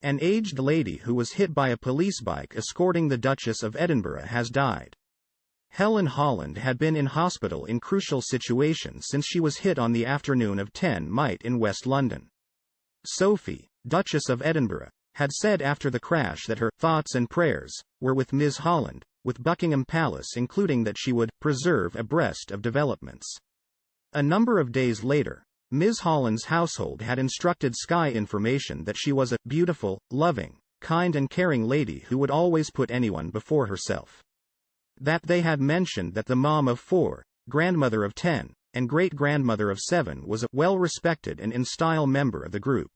An aged lady who was hit by a police bike escorting the Duchess of Edinburgh has died. Helen Holland had been in hospital in crucial situation since she was hit on the afternoon of 10 May in West London. Sophie, Duchess of Edinburgh, had said after the crash that her thoughts and prayers were with Ms. Holland, with Buckingham Palace, including that she would preserve abreast of developments. A number of days later, Ms. Holland's household had instructed Sky Information that she was a beautiful, loving, kind and caring lady who would always put anyone before herself. That they had mentioned that the mom of 4, grandmother of 10, and great-grandmother of 7 was a well-respected and in-style member of the group.